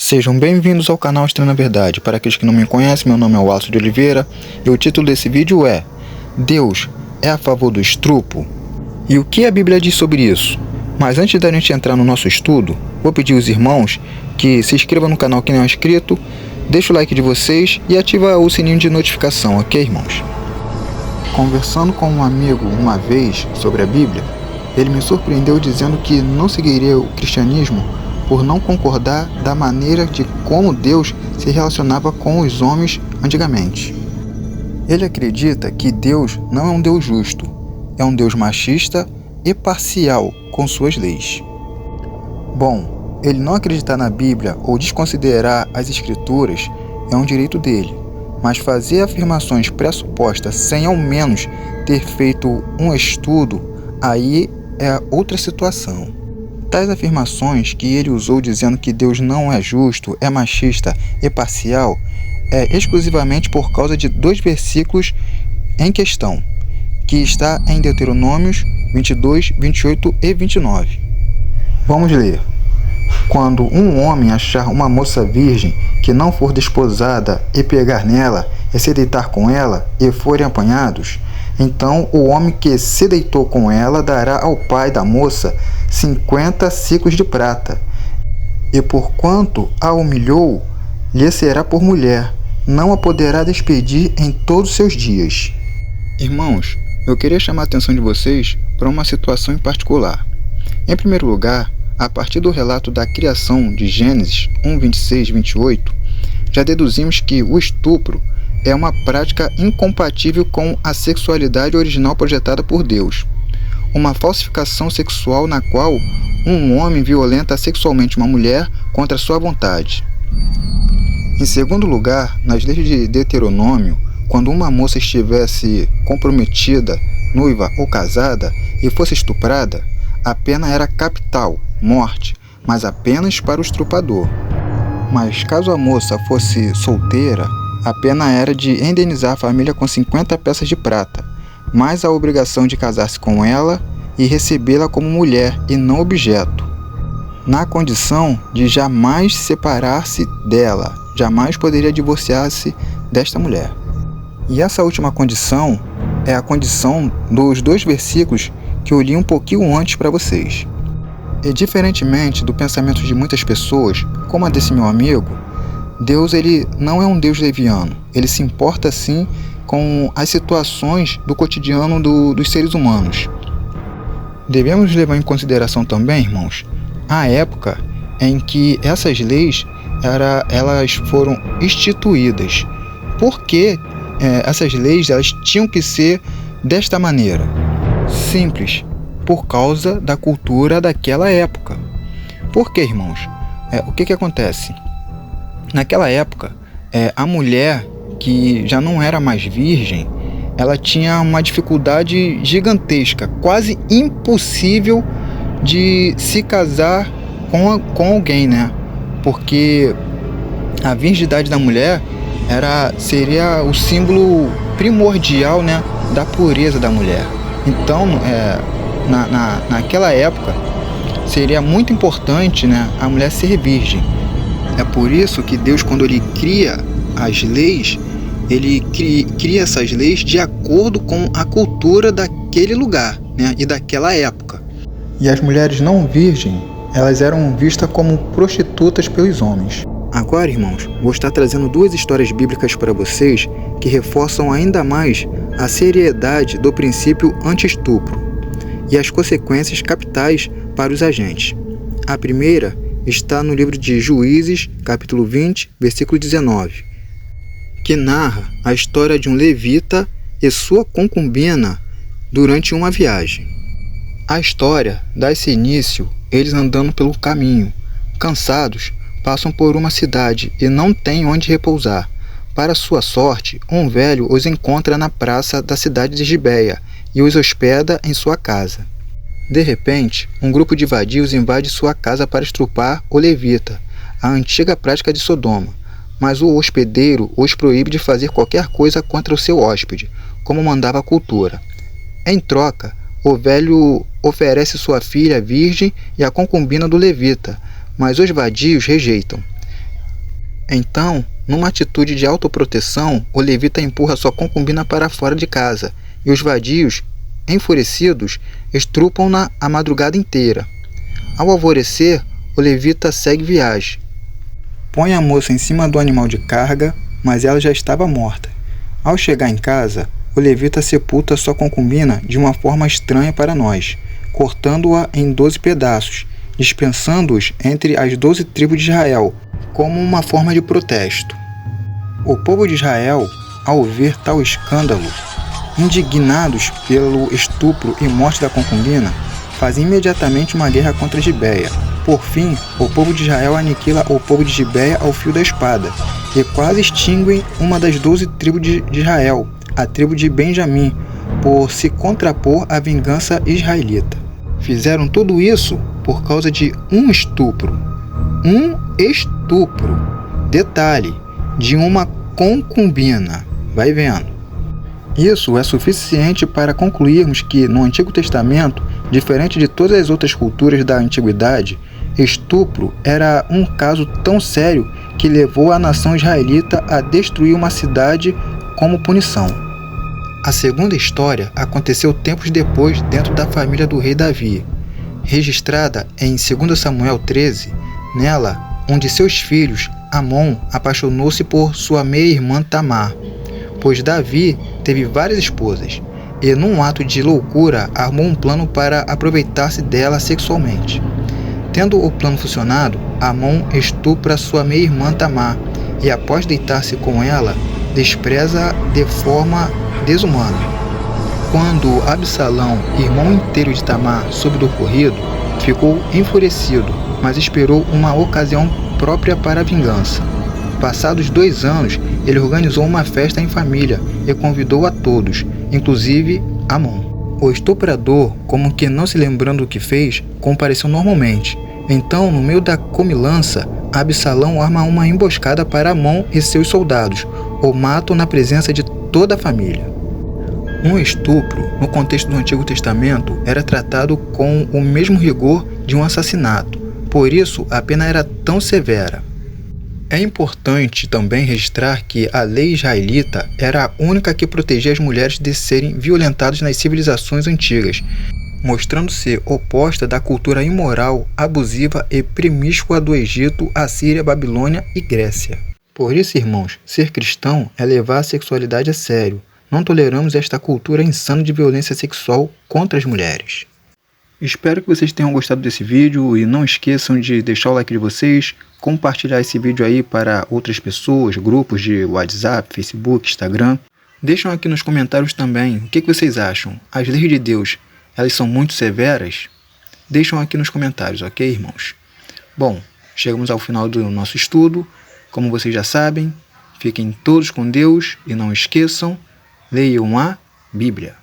Sejam bem-vindos ao canal Estranha Verdade. Para aqueles que não me conhecem, meu nome é Wallace de Oliveira e o título desse vídeo é Deus é a favor do estupro? E o que a Bíblia diz sobre isso? Mas antes da gente entrar no nosso estudo, vou pedir aos irmãos que se inscrevam no canal que não é inscrito, deixa o like de vocês e ativa o sininho de notificação, ok, irmãos? Conversando com um amigo uma vez sobre a Bíblia, ele me surpreendeu dizendo que não seguiria o cristianismo por não concordar da maneira de como Deus se relacionava com os homens antigamente. Ele acredita que Deus não é um Deus justo, é um Deus machista e parcial com suas leis. Bom, ele não acreditar na Bíblia ou desconsiderar as Escrituras é um direito dele, mas fazer afirmações pressupostas sem ao menos ter feito um estudo, aí é outra situação. Tais afirmações que ele usou dizendo que Deus não é justo, é machista e parcial, é exclusivamente por causa de dois versículos em questão, que está em Deuteronômios 22, 28 e 29. Vamos ler. Quando um homem achar uma moça virgem que não for desposada e pegar nela e se deitar com ela e forem apanhados, então o homem que se deitou com ela dará ao pai da moça 50 ciclos de prata, e porquanto a humilhou, lhe será por mulher, não a poderá despedir em todos os seus dias. Irmãos, eu queria chamar a atenção de vocês para uma situação em particular. Em primeiro lugar, a partir do relato da criação de Gênesis 1, 26 e 28, já deduzimos que o estupro é uma prática incompatível com a sexualidade original projetada por Deus. Uma falsificação sexual na qual um homem violenta sexualmente uma mulher contra sua vontade. Em segundo lugar, nas leis de Deuteronômio, quando uma moça estivesse comprometida, noiva ou casada e fosse estuprada, a pena era capital, morte, mas apenas para o estuprador. Mas caso a moça fosse solteira, a pena era de indenizar a família com 50 peças de prata, mais a obrigação de casar-se com ela e recebê-la como mulher e não objeto, na condição de jamais separar-se dela, jamais poderia divorciar-se desta mulher. E essa última condição é a condição dos dois versículos que eu li um pouquinho antes para vocês. E diferentemente do pensamento de muitas pessoas, como a desse meu amigo, Deus ele não é um Deus leviano, ele se importa sim com as situações do cotidiano dos seres humanos. Devemos levar em consideração também, irmãos, a época em que essas leis elas foram instituídas. Por que essas leis elas tinham que ser desta maneira? Simples, por causa da cultura daquela época. Por que, irmãos? O que acontece? Naquela época, a mulher que já não era mais virgem, ela tinha uma dificuldade gigantesca, quase impossível de se casar com alguém, né? Porque a virgindade da mulher seria o símbolo primordial, né, da pureza da mulher. Então, naquela época, seria muito importante, né, a mulher ser virgem. É por isso que Deus, quando Ele cria as leis, Ele cria essas leis de acordo com a cultura daquele lugar, né, e daquela época. E as mulheres não virgens, elas eram vistas como prostitutas pelos homens. Agora, irmãos, vou estar trazendo duas histórias bíblicas para vocês que reforçam ainda mais a seriedade do princípio anti-estupro e as consequências capitais para os agentes. A primeira está no livro de Juízes, capítulo 20, versículo 19, que narra a história de um levita e sua concubina durante uma viagem. A história dá-se início eles andando pelo caminho. Cansados, passam por uma cidade e não têm onde repousar. Para sua sorte, um velho os encontra na praça da cidade de Gibeia e os hospeda em sua casa. De repente, um grupo de vadios invade sua casa para estrupar o levita, a antiga prática de Sodoma. Mas o hospedeiro os proíbe de fazer qualquer coisa contra o seu hóspede, como mandava a cultura. Em troca, o velho oferece sua filha virgem e a concubina do levita, mas os vadios rejeitam. Então, numa atitude de autoproteção, o levita empurra sua concubina para fora de casa, e os vadios, enfurecidos, estrupam-na a madrugada inteira. Ao alvorecer, o levita segue viagem. Põe a moça em cima do animal de carga, mas ela já estava morta. Ao chegar em casa, o levita sepulta sua concubina de uma forma estranha para nós, cortando-a em 12 pedaços, dispensando-os entre as 12 tribos de Israel, como uma forma de protesto. O povo de Israel, ao ver tal escândalo, indignados pelo estupro e morte da concubina, fazem imediatamente uma guerra contra Gibeia. Por fim, o povo de Israel aniquila o povo de Gibeia ao fio da espada, e quase extinguem uma das 12 tribos de Israel, a tribo de Benjamim, por se contrapor à vingança israelita. Fizeram tudo isso por causa de um estupro. Um estupro. Detalhe, de uma concubina. Vai vendo. Isso é suficiente para concluirmos que, no Antigo Testamento, diferente de todas as outras culturas da Antiguidade, estupro era um caso tão sério que levou a nação israelita a destruir uma cidade como punição. A segunda história aconteceu tempos depois dentro da família do rei Davi, registrada em 2 Samuel 13. Nela, um de seus filhos, Amon, apaixonou-se por sua meia-irmã Tamar, pois Davi teve várias esposas, e num ato de loucura armou um plano para aproveitar-se dela sexualmente. Tendo o plano funcionado, Amon estupra sua meia-irmã Tamar e, após deitar-se com ela, despreza-a de forma desumana. Quando Absalão, irmão inteiro de Tamar, soube do ocorrido, ficou enfurecido, mas esperou uma ocasião própria para a vingança. Passados 2 anos, ele organizou uma festa em família e convidou a todos, inclusive Amon. O estuprador, como que não se lembrando do que fez, compareceu normalmente. Então, no meio da comilança, Absalão arma uma emboscada para Amon e seus soldados, o matam na presença de toda a família. Um estupro, no contexto do Antigo Testamento, era tratado com o mesmo rigor de um assassinato. Por isso, a pena era tão severa. É importante também registrar que a lei israelita era a única que protegia as mulheres de serem violentadas nas civilizações antigas, mostrando-se oposta da cultura imoral, abusiva e promíscua do Egito, Assíria, Babilônia e Grécia. Por isso, irmãos, ser cristão é levar a sexualidade a sério. Não toleramos esta cultura insana de violência sexual contra as mulheres. Espero que vocês tenham gostado desse vídeo e não esqueçam de deixar o like de vocês, compartilhar esse vídeo aí para outras pessoas, grupos de WhatsApp, Facebook, Instagram. Deixam aqui nos comentários também o que vocês acham. As leis de Deus, elas são muito severas? Deixam aqui nos comentários, ok, irmãos? Bom, chegamos ao final do nosso estudo. Como vocês já sabem, fiquem todos com Deus e não esqueçam, leiam a Bíblia.